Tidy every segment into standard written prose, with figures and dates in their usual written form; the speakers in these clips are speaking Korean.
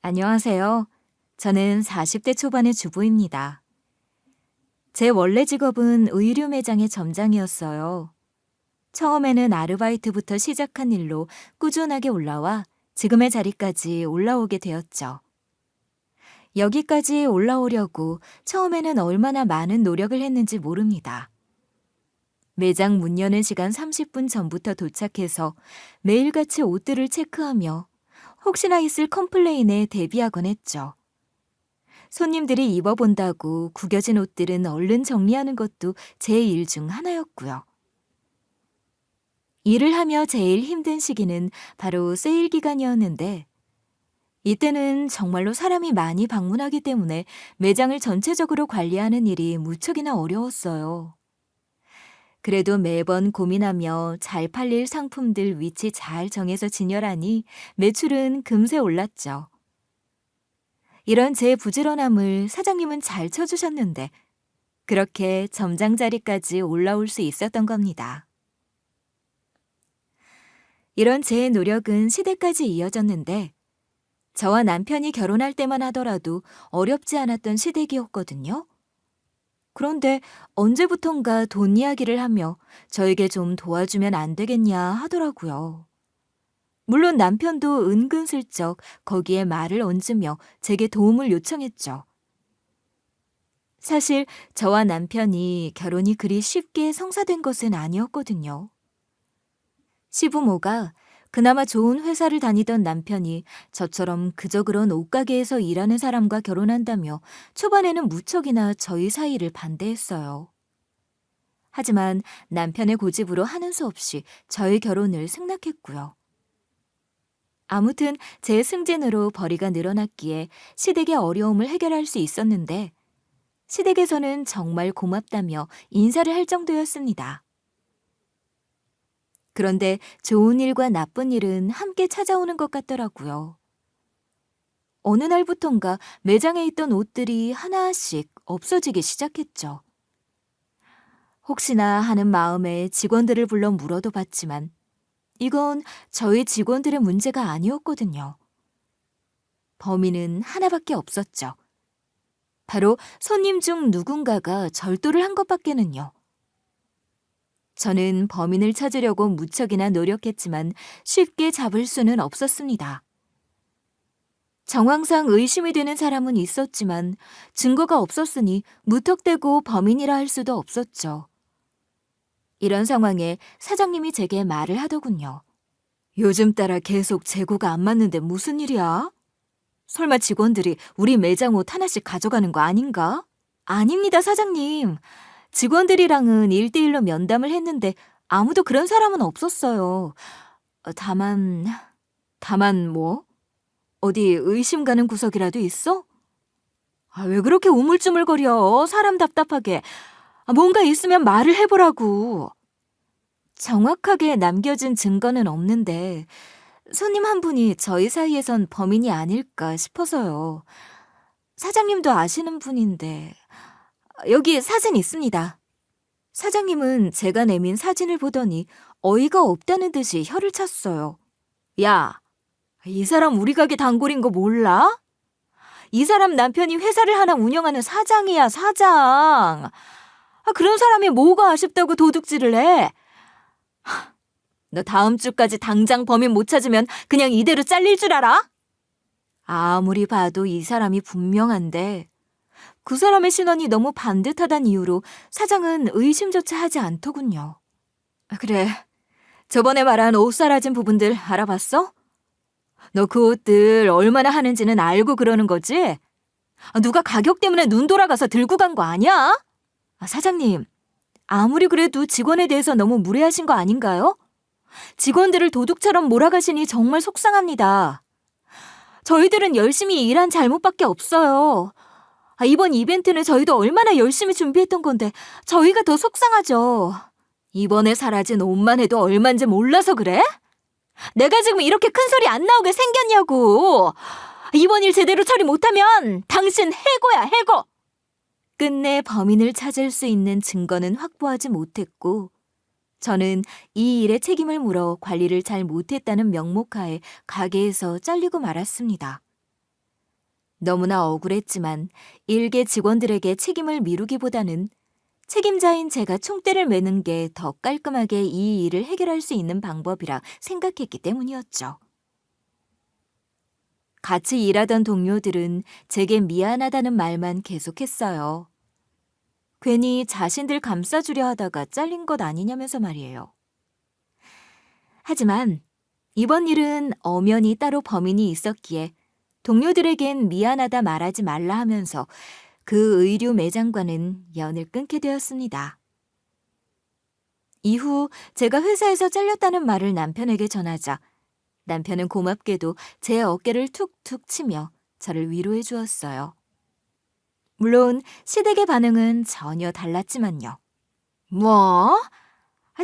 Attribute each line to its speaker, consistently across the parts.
Speaker 1: 안녕하세요. 저는 40대 초반의 주부입니다. 제 원래 직업은 의류 매장의 점장이었어요. 처음에는 아르바이트부터 시작한 일로 꾸준하게 올라와 지금의 자리까지 올라오게 되었죠. 여기까지 올라오려고 처음에는 얼마나 많은 노력을 했는지 모릅니다. 매장 문 여는 시간 30분 전부터 도착해서 매일같이 옷들을 체크하며 혹시나 있을 컴플레인에 대비하곤 했죠. 손님들이 입어본다고 구겨진 옷들은 얼른 정리하는 것도 제 일 중 하나였고요. 일을 하며 제일 힘든 시기는 바로 세일 기간이었는데 이때는 정말로 사람이 많이 방문하기 때문에 매장을 전체적으로 관리하는 일이 무척이나 어려웠어요. 그래도 매번 고민하며 잘 팔릴 상품들 위치 잘 정해서 진열하니 매출은 금세 올랐죠. 이런 제 부지런함을 사장님은 잘 쳐주셨는데 그렇게 점장 자리까지 올라올 수 있었던 겁니다. 이런 제 노력은 시대까지 이어졌는데 저와 남편이 결혼할 때만 하더라도 어렵지 않았던 시댁이었거든요. 그런데 언제부턴가 돈 이야기를 하며 저에게 좀 도와주면 안 되겠냐 하더라고요. 물론 남편도 은근슬쩍 거기에 말을 얹으며 제게 도움을 요청했죠. 사실 저와 남편이 결혼이 그리 쉽게 성사된 것은 아니었거든요. 시부모가 그나마 좋은 회사를 다니던 남편이 저처럼 그저 그런 옷가게에서 일하는 사람과 결혼한다며 초반에는 무척이나 저희 사이를 반대했어요. 하지만 남편의 고집으로 하는 수 없이 저희 결혼을 승낙했고요. 아무튼 제 승진으로 벌이가 늘어났기에 시댁의 어려움을 해결할 수 있었는데 시댁에서는 정말 고맙다며 인사를 할 정도였습니다. 그런데 좋은 일과 나쁜 일은 함께 찾아오는 것 같더라고요. 어느 날부턴가 매장에 있던 옷들이 하나씩 없어지기 시작했죠. 혹시나 하는 마음에 직원들을 불러 물어도 봤지만 이건 저희 직원들의 문제가 아니었거든요. 범인은 하나밖에 없었죠. 바로 손님 중 누군가가 절도를 한 것밖에는요. 저는 범인을 찾으려고 무척이나 노력했지만 쉽게 잡을 수는 없었습니다. 정황상 의심이 되는 사람은 있었지만 증거가 없었으니 무턱대고 범인이라 할 수도 없었죠. 이런 상황에 사장님이 제게 말을 하더군요. 요즘 따라 계속 재고가 안 맞는데 무슨 일이야? 설마 직원들이 우리 매장 옷 하나씩 가져가는 거 아닌가? 아닙니다, 사장님. 직원들이랑은 1대1로 면담을 했는데 아무도 그런 사람은 없었어요. 다만 뭐? 어디 의심 가는 구석이라도 있어? 왜 그렇게 우물쭈물거려? 사람 답답하게. 뭔가 있으면 말을 해보라고. 정확하게 남겨진 증거는 없는데 손님 한 분이 저희 사이에선 범인이 아닐까 싶어서요. 사장님도 아시는 분인데 여기 사진 있습니다. 사장님은 제가 내민 사진을 보더니 어이가 없다는 듯이 혀를 찼어요. 야, 이 사람 우리 가게 단골인 거 몰라? 이 사람 남편이 회사를 하나 운영하는 사장이야, 사장. 그런 사람이 뭐가 아쉽다고 도둑질을 해? 너 다음 주까지 당장 범인 못 찾으면 그냥 이대로 잘릴 줄 알아? 아무리 봐도 이 사람이 분명한데 그 사람의 신원이 너무 반듯하단 이유로 사장은 의심조차 하지 않더군요. 그래, 저번에 말한 옷 사라진 부분들 알아봤어? 너 그 옷들 얼마나 하는지는 알고 그러는 거지? 누가 가격 때문에 눈 돌아가서 들고 간 거 아니야? 사장님, 아무리 그래도 직원에 대해서 너무 무례하신 거 아닌가요? 직원들을 도둑처럼 몰아가시니 정말 속상합니다. 저희들은 열심히 일한 잘못밖에 없어요. 이번 이벤트는 저희도 얼마나 열심히 준비했던 건데 저희가 더 속상하죠. 이번에 사라진 옷만 해도 얼만지 몰라서 그래? 내가 지금 이렇게 큰 소리 안 나오게 생겼냐고. 이번 일 제대로 처리 못하면 당신 해고야, 해고. 끝내 범인을 찾을 수 있는 증거는 확보하지 못했고 저는 이 일에 책임을 물어 관리를 잘 못했다는 명목하에 가게에서 잘리고 말았습니다. 너무나 억울했지만 일개 직원들에게 책임을 미루기보다는 책임자인 제가 총대를 매는 게 더 깔끔하게 이 일을 해결할 수 있는 방법이라 생각했기 때문이었죠. 같이 일하던 동료들은 제게 미안하다는 말만 계속했어요. 괜히 자신들 감싸주려 하다가 잘린 것 아니냐면서 말이에요. 하지만 이번 일은 엄연히 따로 범인이 있었기에 동료들에겐 미안하다 말하지 말라 하면서 그 의류 매장과는 연을 끊게 되었습니다. 이후 제가 회사에서 잘렸다는 말을 남편에게 전하자 남편은 고맙게도 제 어깨를 툭툭 치며 저를 위로해 주었어요. 물론 시댁의 반응은 전혀 달랐지만요. 뭐?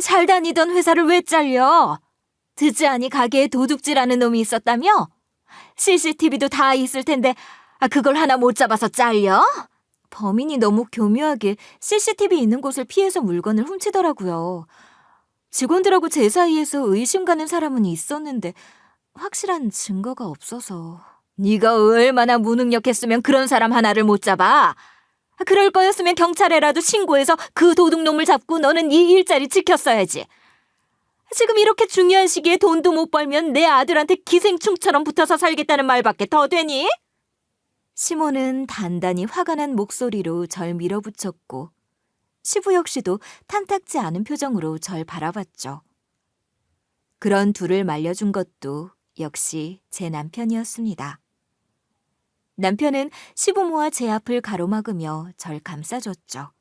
Speaker 1: 잘 다니던 회사를 왜 잘려? 듣지 않니 가게에 도둑질하는 놈이 있었다며? CCTV도 다 있을 텐데 그걸 하나 못 잡아서 잘려? 범인이 너무 교묘하게 CCTV 있는 곳을 피해서 물건을 훔치더라고요. 직원들하고 제 사이에서 의심 가는 사람은 있었는데 확실한 증거가 없어서. 네가 얼마나 무능력했으면 그런 사람 하나를 못 잡아? 그럴 거였으면 경찰에라도 신고해서 그 도둑놈을 잡고 너는 이 일자리 지켰어야지. 지금 이렇게 중요한 시기에 돈도 못 벌면 내 아들한테 기생충처럼 붙어서 살겠다는 말밖에 더 되니? 시몬은 단단히 화가 난 목소리로 절 밀어붙였고 시부 역시도 탐탁지 않은 표정으로 절 바라봤죠. 그런 둘을 말려준 것도 역시 제 남편이었습니다. 남편은 시부모와 제 앞을 가로막으며 절 감싸줬죠.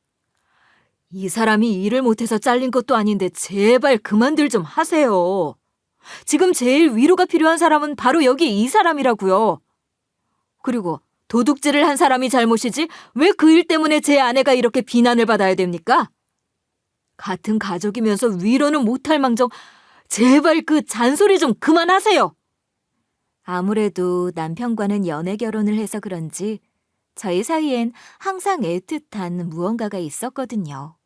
Speaker 1: 이 사람이 일을 못해서 잘린 것도 아닌데 제발 그만들 좀 하세요. 지금 제일 위로가 필요한 사람은 바로 여기 이 사람이라고요. 그리고 도둑질을 한 사람이 잘못이지 왜 그 일 때문에 제 아내가 이렇게 비난을 받아야 됩니까? 같은 가족이면서 위로는 못할 망정 제발 그 잔소리 좀 그만하세요. 아무래도 남편과는 연애 결혼을 해서 그런지 저희 사이엔 항상 애틋한 무언가가 있었거든요.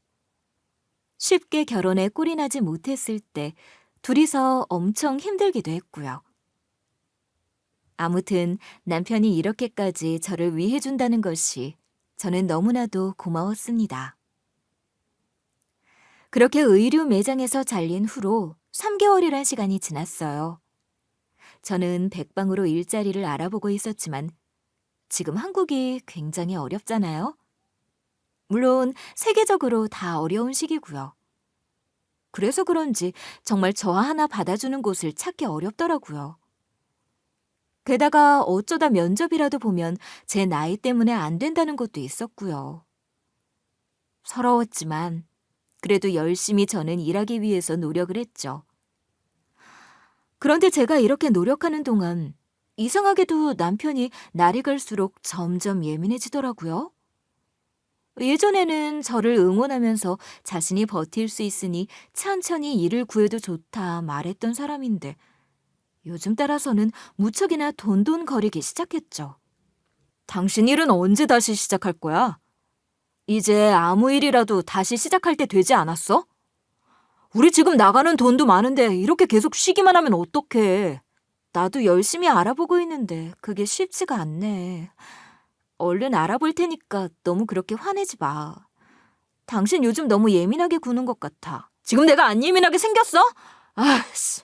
Speaker 1: 쉽게 결혼에 꼴이 나지 못했을 때 둘이서 엄청 힘들기도 했고요. 아무튼 남편이 이렇게까지 저를 위해준다는 것이 저는 너무나도 고마웠습니다. 그렇게 의류 매장에서 잘린 후로 3개월이란 시간이 지났어요. 저는 백방으로 일자리를 알아보고 있었지만 지금 한국이 굉장히 어렵잖아요. 물론 세계적으로 다 어려운 시기고요. 그래서 그런지 정말 저 하나 받아주는 곳을 찾기 어렵더라고요. 게다가 어쩌다 면접이라도 보면 제 나이 때문에 안 된다는 것도 있었고요. 서러웠지만 그래도 열심히 저는 일하기 위해서 노력을 했죠. 그런데 제가 이렇게 노력하는 동안 이상하게도 남편이 날이 갈수록 점점 예민해지더라고요. 예전에는 저를 응원하면서 자신이 버틸 수 있으니 천천히 일을 구해도 좋다 말했던 사람인데 요즘 따라서는 무척이나 돈돈거리기 시작했죠. 당신 일은 언제 다시 시작할 거야? 이제 아무 일이라도 다시 시작할 때 되지 않았어? 우리 지금 나가는 돈도 많은데 이렇게 계속 쉬기만 하면 어떡해. 나도 열심히 알아보고 있는데 그게 쉽지가 않네. 얼른 알아볼 테니까 너무 그렇게 화내지 마. 당신 요즘 너무 예민하게 구는 것 같아. 지금 내가 안 예민하게 생겼어? 아씨.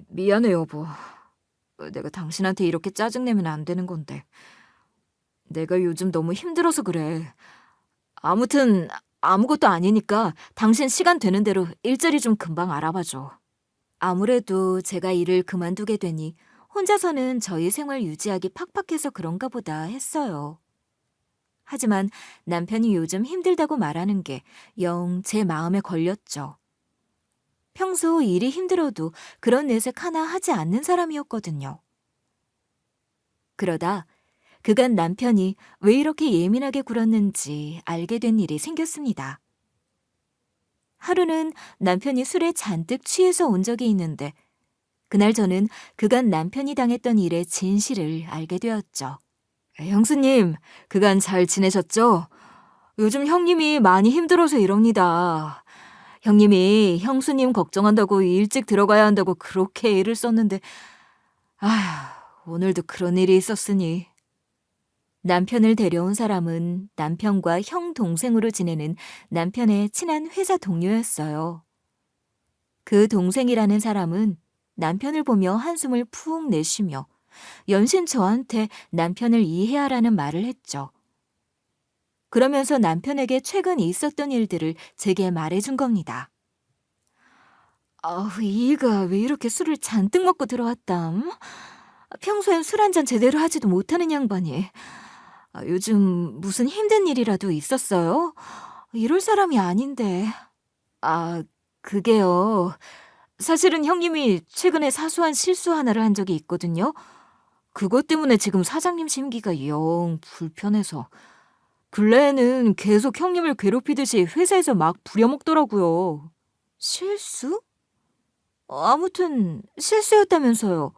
Speaker 1: 미안해 여보. 내가 당신한테 이렇게 짜증내면 안 되는 건데. 내가 요즘 너무 힘들어서 그래. 아무튼 아무것도 아니니까 당신 시간 되는 대로 일자리 좀 금방 알아봐줘. 아무래도 제가 일을 그만두게 되니 혼자서는 저희 생활 유지하기 팍팍해서 그런가 보다 했어요. 하지만 남편이 요즘 힘들다고 말하는 게 영 제 마음에 걸렸죠. 평소 일이 힘들어도 그런 내색 하나 하지 않는 사람이었거든요. 그러다 그간 남편이 왜 이렇게 예민하게 굴었는지 알게 된 일이 생겼습니다. 하루는 남편이 술에 잔뜩 취해서 온 적이 있는데 그날 저는 그간 남편이 당했던 일의 진실을 알게 되었죠. 형수님, 그간 잘 지내셨죠? 요즘 형님이 많이 힘들어서 이럽니다. 형님이 형수님 걱정한다고 일찍 들어가야 한다고 그렇게 애를 썼는데 아휴, 오늘도 그런 일이 있었으니. 남편을 데려온 사람은 남편과 형 동생으로 지내는 남편의 친한 회사 동료였어요. 그 동생이라는 사람은 남편을 보며 한숨을 푹 내쉬며 연신 저한테 남편을 이해하라는 말을 했죠. 그러면서 남편에게 최근 있었던 일들을 제게 말해준 겁니다. 이가 왜 이렇게 술을 잔뜩 먹고 들어왔담? 평소엔 술 한잔 제대로 하지도 못하는 양반이. 요즘 무슨 힘든 일이라도 있었어요? 이럴 사람이 아닌데. 아, 그게요. 사실은 형님이 최근에 사소한 실수 하나를 한 적이 있거든요. 그것 때문에 지금 사장님 심기가 영 불편해서. 근래에는 계속 형님을 괴롭히듯이 회사에서 막 부려먹더라고요. 실수? 아무튼 실수였다면서요.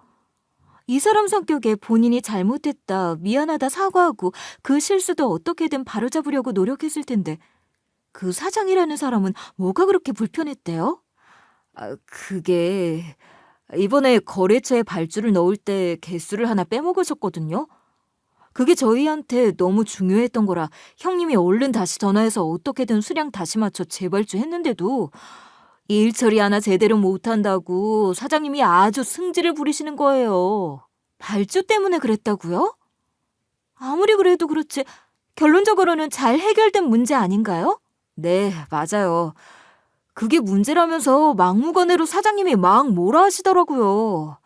Speaker 1: 이 사람 성격에 본인이 잘못했다, 미안하다 사과하고 그 실수도 어떻게든 바로잡으려고 노력했을 텐데 그 사장이라는 사람은 뭐가 그렇게 불편했대요? 그게 이번에 거래처에 발주를 넣을 때 개수를 하나 빼먹으셨거든요. 그게 저희한테 너무 중요했던 거라 형님이 얼른 다시 전화해서 어떻게든 수량 다시 맞춰 재발주했는데도 일 처리 하나 제대로 못한다고 사장님이 아주 승질을 부리시는 거예요. 발주 때문에 그랬다고요? 아무리 그래도 그렇지 결론적으로는 잘 해결된 문제 아닌가요? 네, 맞아요. 그게 문제라면서 막무가내로 사장님이 막 뭐라 하시더라고요.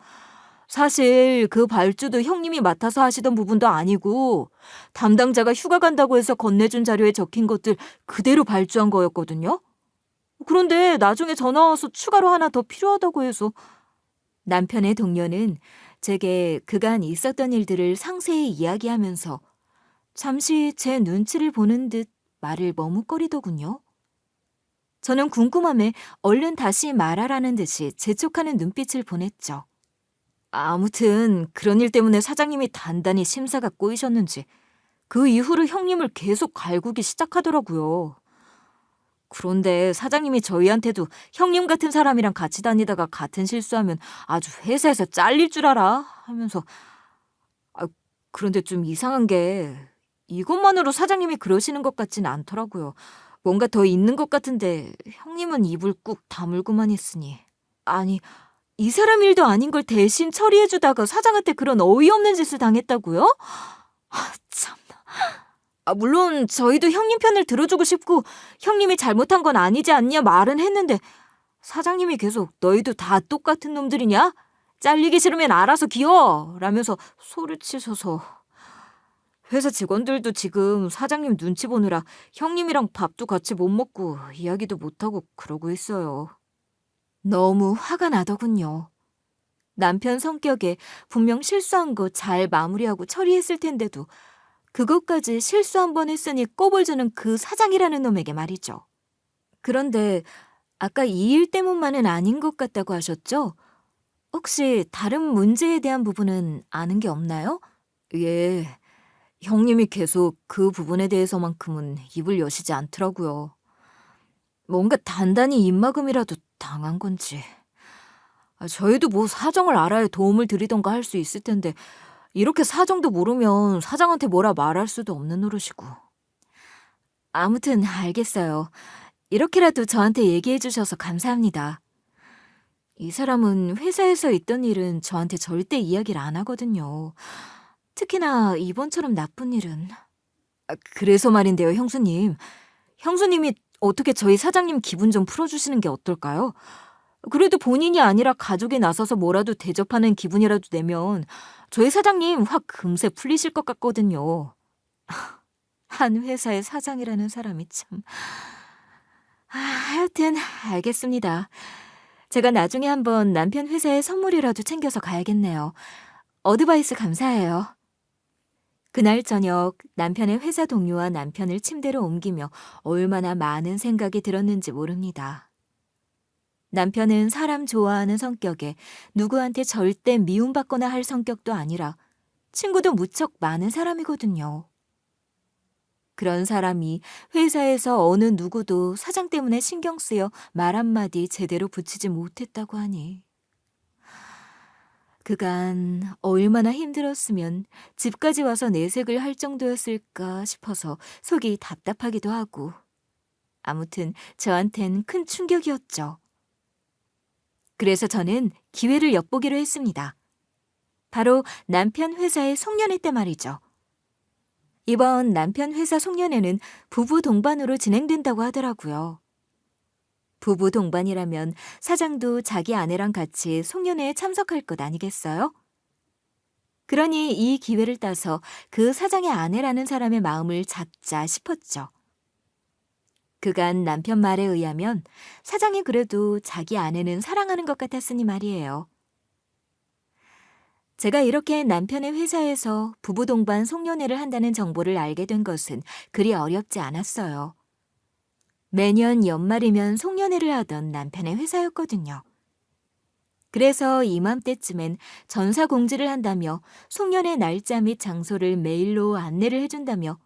Speaker 1: 사실 그 발주도 형님이 맡아서 하시던 부분도 아니고 담당자가 휴가 간다고 해서 건네준 자료에 적힌 것들 그대로 발주한 거였거든요. 그런데 나중에 전화 와서 추가로 하나 더 필요하다고 해서 남편의 동료는 제게 그간 있었던 일들을 상세히 이야기하면서 잠시 제 눈치를 보는 듯 말을 머뭇거리더군요. 저는 궁금함에 얼른 다시 말하라는 듯이 재촉하는 눈빛을 보냈죠. 아무튼 그런 일 때문에 사장님이 단단히 심사가 꼬이셨는지 그 이후로 형님을 계속 갈구기 시작하더라고요. 그런데 사장님이 저희한테도 형님 같은 사람이랑 같이 다니다가 같은 실수하면 아주 회사에서 잘릴 줄 알아 하면서 아, 그런데 좀 이상한 게 이것만으로 사장님이 그러시는 것 같진 않더라고요. 뭔가 더 있는 것 같은데 형님은 입을 꾹 다물고만 있으니. 아니, 이 사람 일도 아닌 걸 대신 처리해주다가 사장한테 그런 어이없는 짓을 당했다고요? 참. 물론 저희도 형님 편을 들어주고 싶고 형님이 잘못한 건 아니지 않냐 말은 했는데 사장님이 계속 너희도 다 똑같은 놈들이냐? 잘리기 싫으면 알아서 기어! 라면서 소리치셔서 회사 직원들도 지금 사장님 눈치 보느라 형님이랑 밥도 같이 못 먹고 이야기도 못하고 그러고 있어요. 너무 화가 나더군요. 남편 성격에 분명 실수한 거 잘 마무리하고 처리했을 텐데도 그것까지 실수 한 번 했으니 꼽을 주는 그 사장이라는 놈에게 말이죠. 그런데 아까 이 일 때문만은 아닌 것 같다고 하셨죠? 혹시 다른 문제에 대한 부분은 아는 게 없나요? 예, 형님이 계속 그 부분에 대해서만큼은 입을 여시지 않더라고요. 뭔가 단단히 입막음이라도 당한 건지. 저희도 뭐 사정을 알아야 도움을 드리던가 할 수 있을 텐데 이렇게 사정도 모르면 사장한테 뭐라 말할 수도 없는 노릇이고. 아무튼 알겠어요. 이렇게라도 저한테 얘기해 주셔서 감사합니다. 이 사람은 회사에서 있던 일은 저한테 절대 이야기를 안 하거든요. 특히나 이번처럼 나쁜 일은. 그래서 말인데요, 형수님. 형수님이 어떻게 저희 사장님 기분 좀 풀어주시는 게 어떨까요? 그래도 본인이 아니라 가족이 나서서 뭐라도 대접하는 기분이라도 내면 저희 사장님 확 금세 풀리실 것 같거든요. 한 회사의 사장이라는 사람이 참. 하여튼 알겠습니다. 제가 나중에 한번 남편 회사에 선물이라도 챙겨서 가야겠네요. 어드바이스 감사해요. 그날 저녁 남편의 회사 동료와 남편을 침대로 옮기며 얼마나 많은 생각이 들었는지 모릅니다. 남편은 사람 좋아하는 성격에 누구한테 절대 미움받거나 할 성격도 아니라 친구도 무척 많은 사람이거든요. 그런 사람이 회사에서 어느 누구도 사장 때문에 신경 쓰여 말 한마디 제대로 붙이지 못했다고 하니. 그간 얼마나 힘들었으면 집까지 와서 내색을 할 정도였을까 싶어서 속이 답답하기도 하고. 아무튼 저한텐 큰 충격이었죠. 그래서 저는 기회를 엿보기로 했습니다. 바로 남편 회사의 송년회 때 말이죠. 이번 남편 회사 송년회는 부부 동반으로 진행된다고 하더라고요. 부부 동반이라면 사장도 자기 아내랑 같이 송년회에 참석할 것 아니겠어요? 그러니 이 기회를 따서 그 사장의 아내라는 사람의 마음을 잡자 싶었죠. 그간 남편 말에 의하면 사장이 그래도 자기 아내는 사랑하는 것 같았으니 말이에요. 제가 이렇게 남편의 회사에서 부부 동반 송년회를 한다는 정보를 알게 된 것은 그리 어렵지 않았어요. 매년 연말이면 송년회를 하던 남편의 회사였거든요. 그래서 이맘때쯤엔 전사 공지를 한다며 송년회 날짜 및 장소를 메일로 안내를 해준다며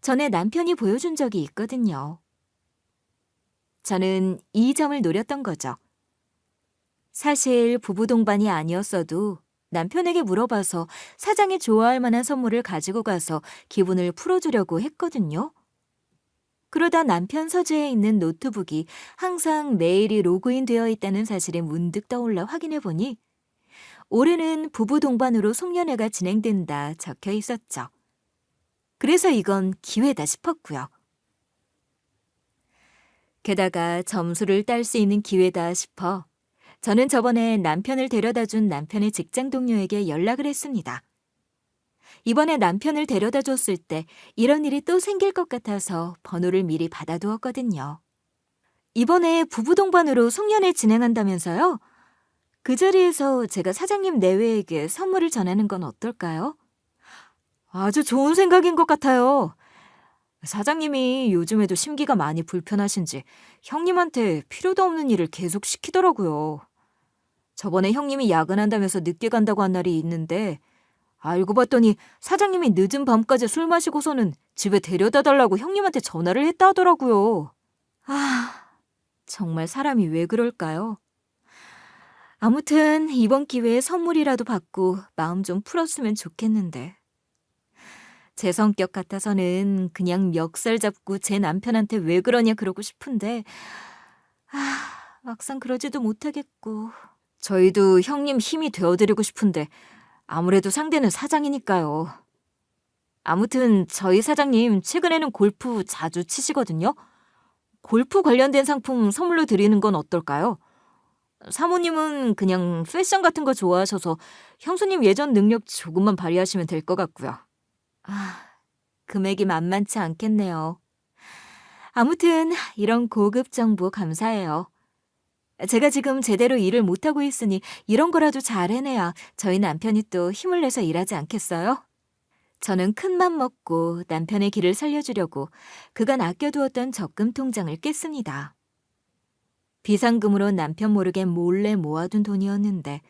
Speaker 1: 전에 남편이 보여준 적이 있거든요. 저는 이 점을 노렸던 거죠. 사실 부부 동반이 아니었어도 남편에게 물어봐서 사장이 좋아할 만한 선물을 가지고 가서 기분을 풀어주려고 했거든요. 그러다 남편 서재에 있는 노트북이 항상 메일이 로그인 되어 있다는 사실이 문득 떠올라 확인해 보니 올해는 부부 동반으로 송년회가 진행된다 적혀 있었죠. 그래서 이건 기회다 싶었고요. 게다가 점수를 딸 수 있는 기회다 싶어 저는 저번에 남편을 데려다 준 남편의 직장 동료에게 연락을 했습니다. 이번에 남편을 데려다 줬을 때 이런 일이 또 생길 것 같아서 번호를 미리 받아두었거든요. 이번에 부부 동반으로 송년회 진행한다면서요? 그 자리에서 제가 사장님 내외에게 선물을 전하는 건 어떨까요? 아주 좋은 생각인 것 같아요. 사장님이 요즘에도 심기가 많이 불편하신지 형님한테 필요도 없는 일을 계속 시키더라고요. 저번에 형님이 야근한다면서 늦게 간다고 한 날이 있는데 알고 봤더니 사장님이 늦은 밤까지 술 마시고서는 집에 데려다 달라고 형님한테 전화를 했다 하더라고요. 정말 사람이 왜 그럴까요? 아무튼 이번 기회에 선물이라도 받고 마음 좀 풀었으면 좋겠는데. 제 성격 같아서는 그냥 멱살 잡고 제 남편한테 왜 그러냐 그러고 싶은데 막상 그러지도 못하겠고. 저희도 형님 힘이 되어드리고 싶은데 아무래도 상대는 사장이니까요. 아무튼 저희 사장님 최근에는 골프 자주 치시거든요. 골프 관련된 상품 선물로 드리는 건 어떨까요? 사모님은 그냥 패션 같은 거 좋아하셔서 형수님 예전 능력 조금만 발휘하시면 될 것 같고요. 금액이 만만치 않겠네요. 아무튼 이런 고급 정보 감사해요. 제가 지금 제대로 일을 못하고 있으니 이런 거라도 잘 해내야 저희 남편이 또 힘을 내서 일하지 않겠어요? 저는 큰맘 먹고 남편의 길을 살려주려고 그간 아껴두었던 적금 통장을 깼습니다. 비상금으로 남편 모르게 몰래 모아둔 돈이었는데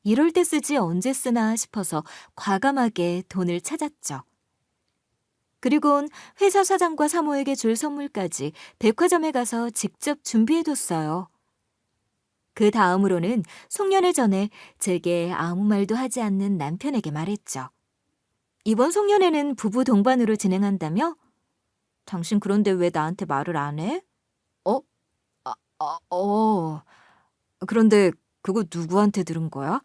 Speaker 1: 이럴 때 쓰지 언제 쓰나 싶어서 과감하게 돈을 찾았죠. 그리곤 회사 사장과 사모에게 줄 선물까지 백화점에 가서 직접 준비해뒀어요. 그 다음으로는 송년회 전에 제게 아무 말도 하지 않는 남편에게 말했죠. 이번 송년회는 부부 동반으로 진행한다며? 당신 그런데 왜 나한테 말을 안 해? 어? 그런데 그거 누구한테 들은 거야?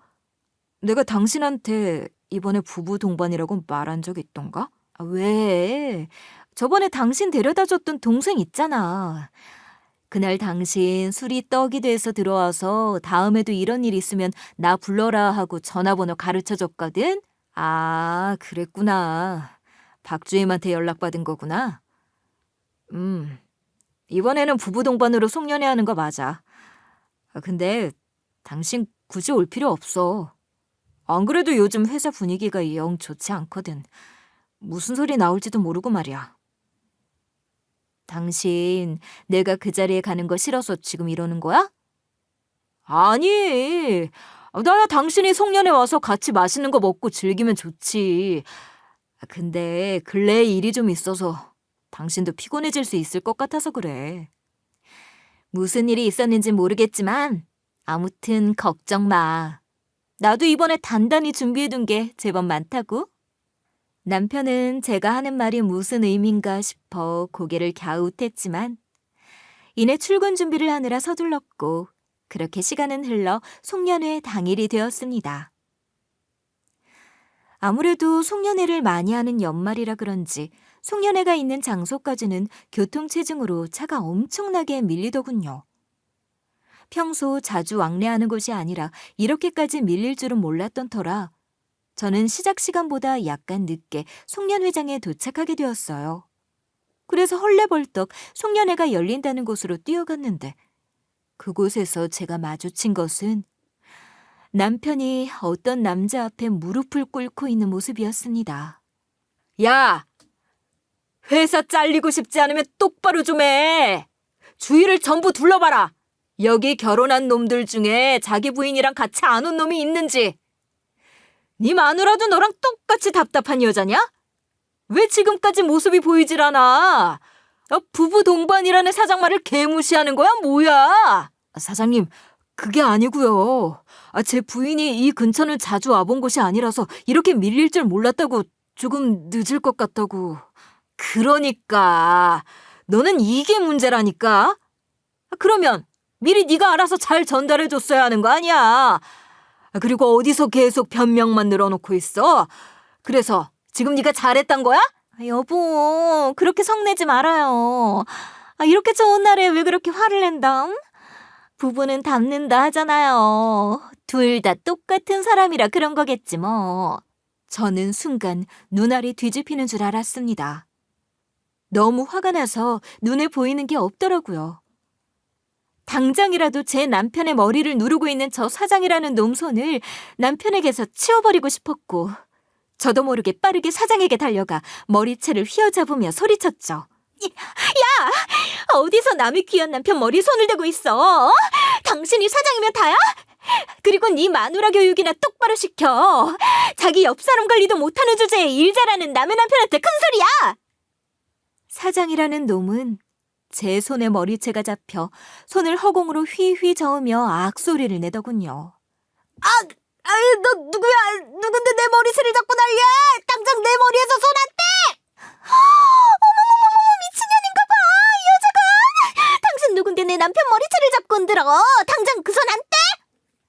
Speaker 1: 내가 당신한테 이번에 부부 동반이라고 말한 적 있던가? 왜? 저번에 당신 데려다 줬던 동생 있잖아. 그날 당신 술이 떡이 돼서 들어와서 다음에도 이런 일 있으면 나 불러라 하고 전화번호 가르쳐줬거든? 그랬구나. 박주임한테 연락받은 거구나. 이번에는 부부 동반으로 송년회 하는 거 맞아. 근데 당신 굳이 올 필요 없어. 안 그래도 요즘 회사 분위기가 영 좋지 않거든. 무슨 소리 나올지도 모르고 말이야. 당신 내가 그 자리에 가는 거 싫어서 지금 이러는 거야? 아니, 나야 당신이 송년회 와서 같이 맛있는 거 먹고 즐기면 좋지. 근데 근래에 일이 좀 있어서 당신도 피곤해질 수 있을 것 같아서 그래. 무슨 일이 있었는지 모르겠지만 아무튼 걱정 마. 나도 이번에 단단히 준비해둔 게 제법 많다고. 남편은 제가 하는 말이 무슨 의미인가 싶어 고개를 갸웃했지만 이내 출근 준비를 하느라 서둘렀고 그렇게 시간은 흘러 송년회 당일이 되었습니다. 아무래도 송년회를 많이 하는 연말이라 그런지 송년회가 있는 장소까지는 교통체증으로 차가 엄청나게 밀리더군요. 평소 자주 왕래하는 곳이 아니라 이렇게까지 밀릴 줄은 몰랐던 터라 저는 시작 시간보다 약간 늦게 송년회장에 도착하게 되었어요. 그래서 헐레벌떡 송년회가 열린다는 곳으로 뛰어갔는데 그곳에서 제가 마주친 것은 남편이 어떤 남자 앞에 무릎을 꿇고 있는 모습이었습니다. 야! 회사 잘리고 싶지 않으면 똑바로 좀 해! 주위를 전부 둘러봐라! 여기 결혼한 놈들 중에 자기 부인이랑 같이 안 온 놈이 있는지. 네 마누라도 너랑 똑같이 답답한 여자냐? 왜 지금까지 모습이 보이질 않아? 부부 동반이라는 사장 말을 개무시하는 거야 뭐야? 사장님, 그게 아니고요. 제 부인이 이 근처는 자주 와본 곳이 아니라서 이렇게 밀릴 줄 몰랐다고, 조금 늦을 것 같다고. 그러니까 너는 이게 문제라니까. 그러면 미리 네가 알아서 잘 전달해줬어야 하는 거 아니야. 그리고 어디서 계속 변명만 늘어놓고 있어. 그래서 지금 네가 잘했단 거야? 여보, 그렇게 성내지 말아요. 이렇게 좋은 날에 왜 그렇게 화를 낸담? 부부는 닮는다 하잖아요. 둘 다 똑같은 사람이라 그런 거겠지 뭐. 저는 순간 눈알이 뒤집히는 줄 알았습니다. 너무 화가 나서 눈에 보이는 게 없더라고요. 당장이라도 제 남편의 머리를 누르고 있는 저 사장이라는 놈손을 남편에게서 치워버리고 싶었고 저도 모르게 빠르게 사장에게 달려가 머리채를 휘어잡으며 소리쳤죠. 야! 어디서 남의 귀한 남편 머리에 손을 대고 있어? 당신이 사장이면 다야? 그리고 네 마누라 교육이나 똑바로 시켜. 자기 옆사람 관리도 못하는 주제에 일 잘하는 남의 남편한테 큰 소리야! 사장이라는 놈은 제 손에 머리채가 잡혀 손을 허공으로 휘휘 저으며 악소리를 내더군요. 너 누구야? 누군데 내 머리채를 잡고 난리야? 당장 내 머리에서 손 안 떼! 어머머머머, 미친년인가 봐, 이 여자가! 당신 누군데 내 남편 머리채를 잡고 흔들어? 당장 그 손 안 떼!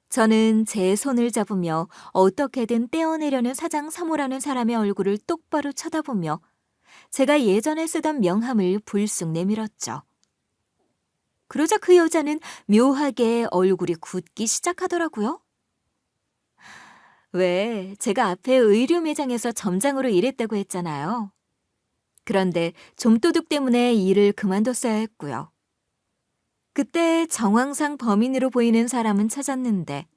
Speaker 1: 저는 제 손을 잡으며 어떻게든 떼어내려는 사장 3호라는 사람의 얼굴을 똑바로 쳐다보며 제가 예전에 쓰던 명함을 불쑥 내밀었죠. 그러자 그 여자는 묘하게 얼굴이 굳기 시작하더라고요. 왜 제가 앞에 의류 매장에서 점장으로 일했다고 했잖아요. 그런데 좀도둑 때문에 일을 그만뒀어야 했고요. 그때 정황상 범인으로 보이는 사람은 찾았는데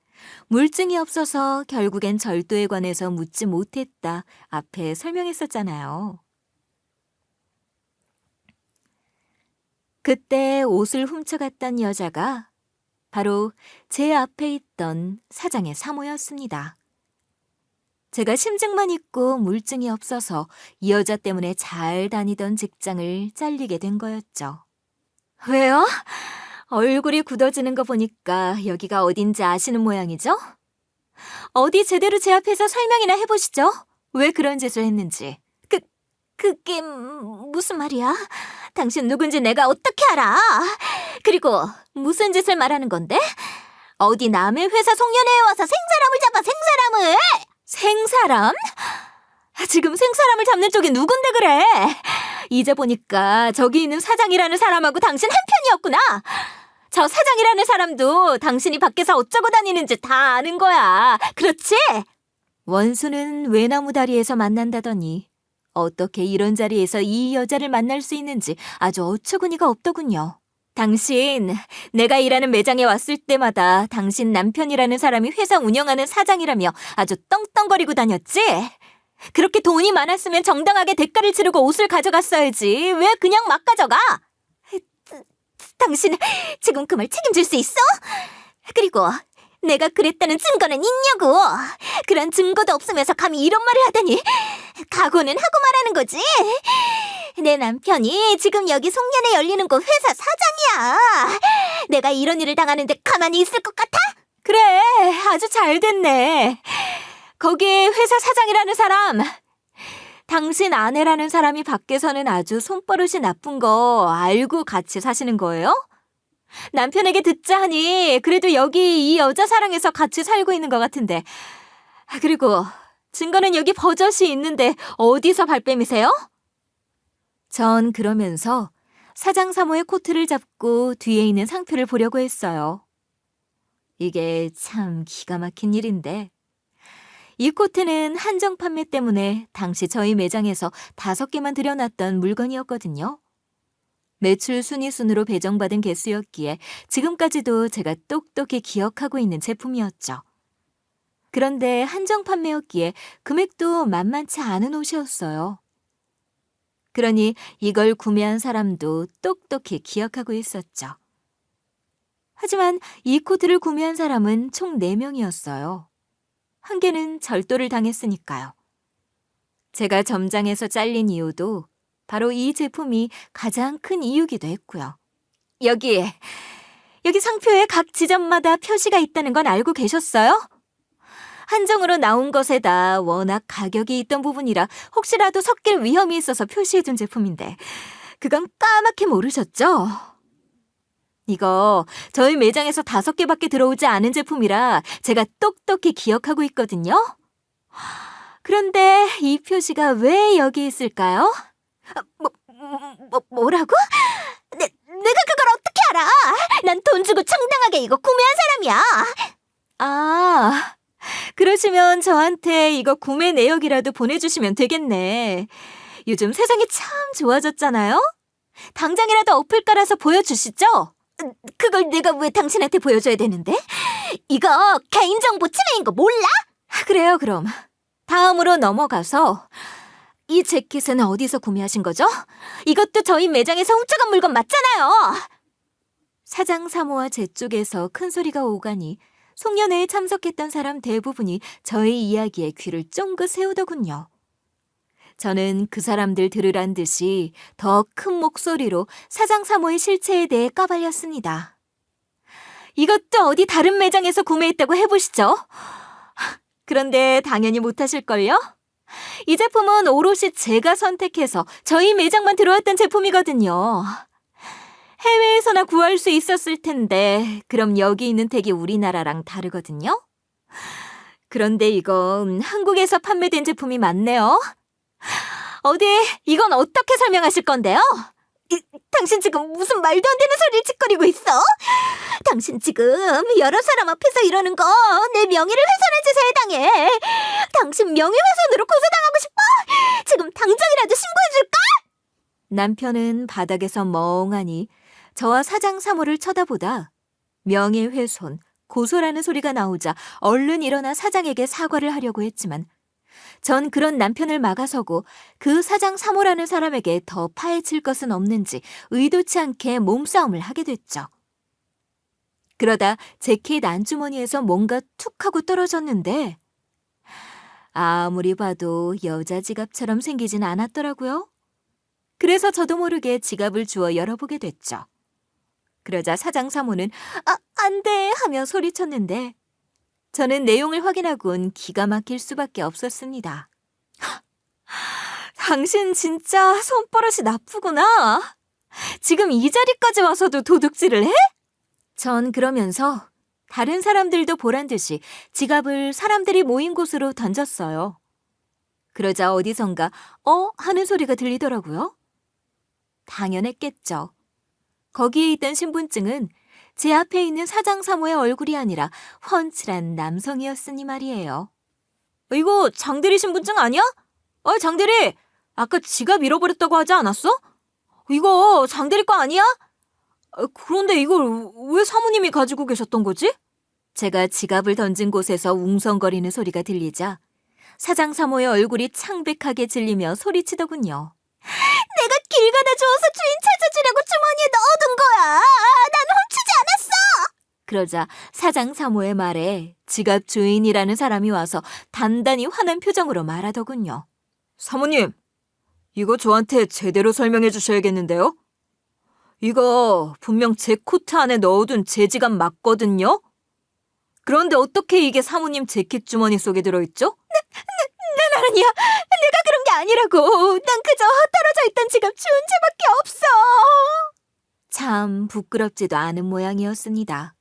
Speaker 1: 물증이 없어서 결국엔 절도에 관해서 묻지 못했다 앞에 설명했었잖아요. 그때 옷을 훔쳐갔던 여자가 바로 제 앞에 있던 사장의 사모였습니다. 제가 심증만 있고 물증이 없어서 이 여자 때문에 잘 다니던 직장을 잘리게 된 거였죠. 왜요? 얼굴이 굳어지는 거 보니까 여기가 어딘지 아시는 모양이죠? 어디 제대로 제 앞에서 설명이나 해보시죠. 왜 그런 짓을 했는지. 그게 무슨 말이야? 당신 누군지 내가 어떻게 알아? 그리고 무슨 짓을 말하는 건데? 어디 남의 회사 송년회에 와서 생사람을 잡아, 생사람을! 생사람? 지금 생사람을 잡는 쪽이 누군데 그래? 이제 보니까 저기 있는 사장이라는 사람하고 당신 한편이었구나. 저 사장이라는 사람도 당신이 밖에서 어쩌고 다니는지 다 아는 거야. 그렇지? 원수는 외나무 다리에서 만난다더니 어떻게 이런 자리에서 이 여자를 만날 수 있는지 아주 어처구니가 없더군요. 당신, 내가 일하는 매장에 왔을 때마다 당신 남편이라는 사람이 회사 운영하는 사장이라며 아주 떵떵거리고 다녔지? 그렇게 돈이 많았으면 정당하게 대가를 치르고 옷을 가져갔어야지. 왜 그냥 막 가져가? 당신, 지금 그 말 책임질 수 있어? 그리고 내가 그랬다는 증거는 있냐고. 그런 증거도 없으면서 감히 이런 말을 하다니. 각오는 하고 말하는 거지. 내 남편이 지금 여기 송년회 열리는 곳 회사 사장이야. 내가 이런 일을 당하는데 가만히 있을 것 같아? 그래, 아주 잘 됐네. 거기 회사 사장이라는 사람, 당신 아내라는 사람이 밖에서는 아주 손버릇이 나쁜 거 알고 같이 사시는 거예요? 남편에게 듣자 하니 그래도 여기 이 여자 사랑해서 같이 살고 있는 것 같은데. 그리고 증거는 여기 버젓이 있는데 어디서 발뺌이세요? 전 그러면서 사장 사모의 코트를 잡고 뒤에 있는 상표를 보려고 했어요. 이게 참 기가 막힌 일인데 이 코트는 한정 판매 때문에 당시 저희 매장에서 5개만 들여놨던 물건이었거든요. 매출 순위 순으로 배정받은 개수였기에 지금까지도 제가 똑똑히 기억하고 있는 제품이었죠. 그런데 한정 판매였기에 금액도 만만치 않은 옷이었어요. 그러니 이걸 구매한 사람도 똑똑히 기억하고 있었죠. 하지만 이 코트를 구매한 사람은 총 4명이었어요. 한 개는 절도를 당했으니까요. 제가 점장에서 잘린 이유도 바로 이 제품이 가장 큰 이유기도 했고요. 여기 상표에 각 지점마다 표시가 있다는 건 알고 계셨어요? 한정으로 나온 것에다 워낙 가격이 있던 부분이라 혹시라도 섞일 위험이 있어서 표시해둔 제품인데 그건 까맣게 모르셨죠? 이거 저희 매장에서 5개밖에 들어오지 않은 제품이라 제가 똑똑히 기억하고 있거든요. 그런데 이 표시가 왜 여기 있을까요? 뭐라고? 내가 그걸 어떻게 알아? 난 돈 주고 정당하게 이거 구매한 사람이야. 아, 그러시면 저한테 이거 구매 내역이라도 보내주시면 되겠네. 요즘 세상이 참 좋아졌잖아요? 당장이라도 어플 깔아서 보여주시죠? 그걸 내가 왜 당신한테 보여줘야 되는데? 이거 개인정보 침해인 거 몰라? 그래요, 그럼. 다음으로 넘어가서 이 재킷은 어디서 구매하신 거죠? 이것도 저희 매장에서 훔쳐간 물건 맞잖아요. 사장 사모와 제 쪽에서 큰 소리가 오가니 송년회에 참석했던 사람 대부분이 저의 이야기에 귀를 쫑긋 세우더군요. 저는 그 사람들 들으란 듯이 더 큰 목소리로 사장 사모의 실체에 대해 까발렸습니다. 이것도 어디 다른 매장에서 구매했다고 해보시죠. 그런데 당연히 못하실걸요? 이 제품은 오롯이 제가 선택해서 저희 매장만 들어왔던 제품이거든요. 해외에서나 구할 수 있었을 텐데 그럼 여기 있는 택이 우리나라랑 다르거든요. 그런데 이건 한국에서 판매된 제품이 맞네요. 어디 이건 어떻게 설명하실 건데요? 당신 지금 무슨 말도 안 되는 소리를 짓거리고 있어? 당신 지금 여러 사람 앞에서 이러는 거 내 명예를 훼손한 짓에 해당해. 당신 명예훼손으로 고소당하고 싶어? 지금 당장이라도 신고해줄까? 남편은 바닥에서 멍하니 저와 사장 사모를 쳐다보다 명예훼손, 고소라는 소리가 나오자 얼른 일어나 사장에게 사과를 하려고 했지만 전 그런 남편을 막아서고 그 사장 사모라는 사람에게 더 파헤칠 것은 없는지 의도치 않게 몸싸움을 하게 됐죠. 그러다 재킷 안주머니에서 뭔가 툭 하고 떨어졌는데 아무리 봐도 여자 지갑처럼 생기진 않았더라고요. 그래서 저도 모르게 지갑을 주워 열어보게 됐죠. 그러자 사장 사모는 안 돼 하며 소리쳤는데 저는 내용을 확인하곤 기가 막힐 수밖에 없었습니다. 당신 진짜 손버릇이 나쁘구나. 지금 이 자리까지 와서도 도둑질을 해? 전 그러면서 다른 사람들도 보란 듯이 지갑을 사람들이 모인 곳으로 던졌어요. 그러자 어디선가 하는 소리가 들리더라고요. 당연했겠죠. 거기에 있던 신분증은 제 앞에 있는 사장 사모의 얼굴이 아니라 훤칠한 남성이었으니 말이에요. 이거 장대리 신분증 아니야? 장대리, 아까 지갑 잃어버렸다고 하지 않았어? 이거 장대리 거 아니야? 그런데 이걸 왜 사모님이 가지고 계셨던 거지? 제가 지갑을 던진 곳에서 웅성거리는 소리가 들리자 사장 사모의 얼굴이 창백하게 질리며 소리치더군요. 내가 길 가다 주워서 주인 찾아주려고 주머니에 넣어둔 거야. 난 훔치지 않았어. 그러자 사장 사모의 말에 지갑 주인이라는 사람이 와서 단단히 화난 표정으로 말하더군요. 사모님, 이거 저한테 제대로 설명해 주셔야겠는데요? 이거 분명 제 코트 안에 넣어둔 제 지갑 맞거든요? 그런데 어떻게 이게 사모님 재킷 주머니 속에 들어있죠? 난 아니야. 내가 그런 게 아니라고. 난 그저 떨어져 있던 지갑 준 채밖에 없어. 참 부끄럽지도 않은 모양이었습니다.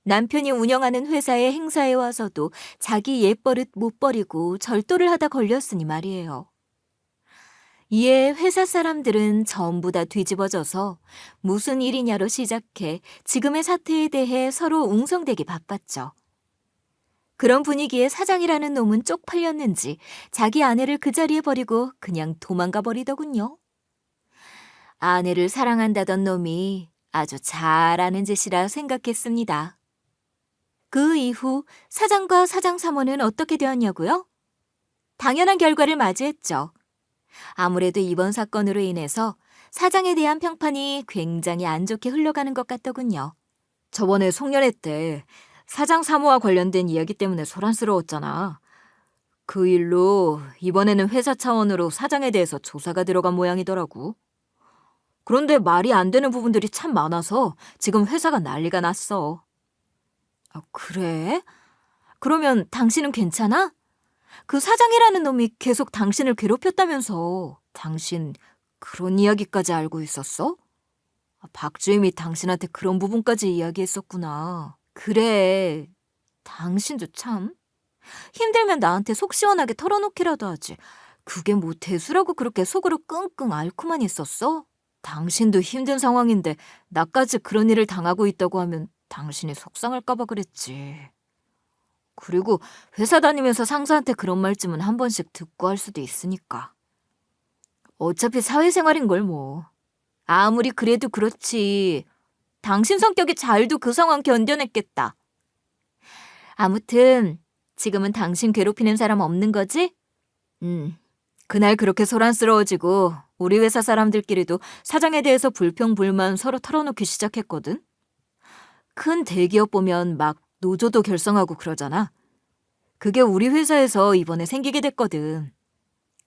Speaker 1: 남편이 운영하는 회사의 행사에 와서도 자기 옛버릇 못 버리고 절도를 하다 걸렸으니 말이에요. 이에 회사 사람들은 전부 다 뒤집어져서 무슨 일이냐로 시작해 지금의 사태에 대해 서로 웅성대기 바빴죠. 그런 분위기에 사장이라는 놈은 쪽팔렸는지 자기 아내를 그 자리에 버리고 그냥 도망가 버리더군요. 아내를 사랑한다던 놈이 아주 잘하는 짓이라 생각했습니다. 그 이후 사장과 사장 사모는 어떻게 되었냐고요? 당연한 결과를 맞이했죠. 아무래도 이번 사건으로 인해서 사장에 대한 평판이 굉장히 안 좋게 흘러가는 것 같더군요. 저번에 송년회 때 사장 사모와 관련된 이야기 때문에 소란스러웠잖아. 그 일로 이번에는 회사 차원으로 사장에 대해서 조사가 들어간 모양이더라고. 그런데 말이 안 되는 부분들이 참 많아서 지금 회사가 난리가 났어. 아, 그래? 그러면 당신은 괜찮아? 그 사장이라는 놈이 계속 당신을 괴롭혔다면서 당신 그런 이야기까지 알고 있었어? 박주임이 당신한테 그런 부분까지 이야기했었구나. 그래, 당신도 참. 힘들면 나한테 속 시원하게 털어놓기라도 하지. 그게 뭐 대수라고 그렇게 속으로 끙끙 앓고만 있었어? 당신도 힘든 상황인데 나까지 그런 일을 당하고 있다고 하면 당신이 속상할까 봐 그랬지. 그리고 회사 다니면서 상사한테 그런 말쯤은 한 번씩 듣고 할 수도 있으니까. 어차피 사회생활인 걸 뭐. 아무리 그래도 그렇지. 당신 성격이 잘도 그 상황 견뎌냈겠다. 아무튼 지금은 당신 괴롭히는 사람 없는 거지? 그날 그렇게 소란스러워지고 우리 회사 사람들끼리도 사장에 대해서 불평불만 서로 털어놓기 시작했거든. 큰 대기업 보면 막 노조도 결성하고 그러잖아. 그게 우리 회사에서 이번에 생기게 됐거든.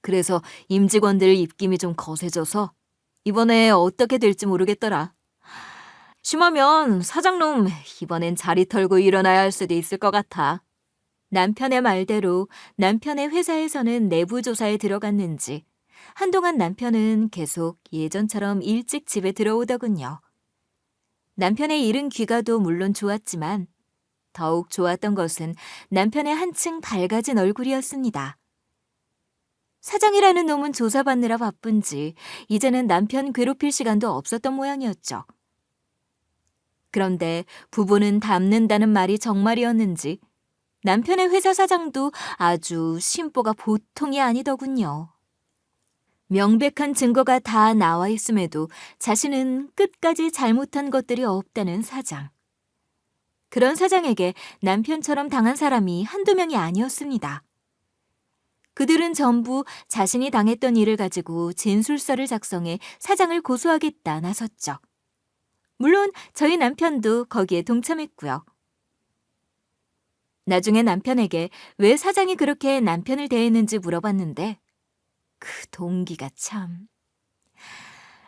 Speaker 1: 그래서 임직원들 입김이 좀 거세져서 이번에 어떻게 될지 모르겠더라. 심하면 사장놈 이번엔 자리 털고 일어나야 할 수도 있을 것 같아. 남편의 말대로 남편의 회사에서는 내부 조사에 들어갔는지 한동안 남편은 계속 예전처럼 일찍 집에 들어오더군요. 남편의 이른 귀가도 물론 좋았지만 더욱 좋았던 것은 남편의 한층 밝아진 얼굴이었습니다. 사장이라는 놈은 조사받느라 바쁜지 이제는 남편 괴롭힐 시간도 없었던 모양이었죠. 그런데 부부는 닮는다는 말이 정말이었는지 남편의 회사 사장도 아주 심보가 보통이 아니더군요. 명백한 증거가 다 나와 있음에도 자신은 끝까지 잘못한 것들이 없다는 사장. 그런 사장에게 남편처럼 당한 사람이 한두 명이 아니었습니다. 그들은 전부 자신이 당했던 일을 가지고 진술서를 작성해 사장을 고소하겠다 나섰죠. 물론 저희 남편도 거기에 동참했고요. 나중에 남편에게 왜 사장이 그렇게 남편을 대했는지 물어봤는데 그 동기가 참.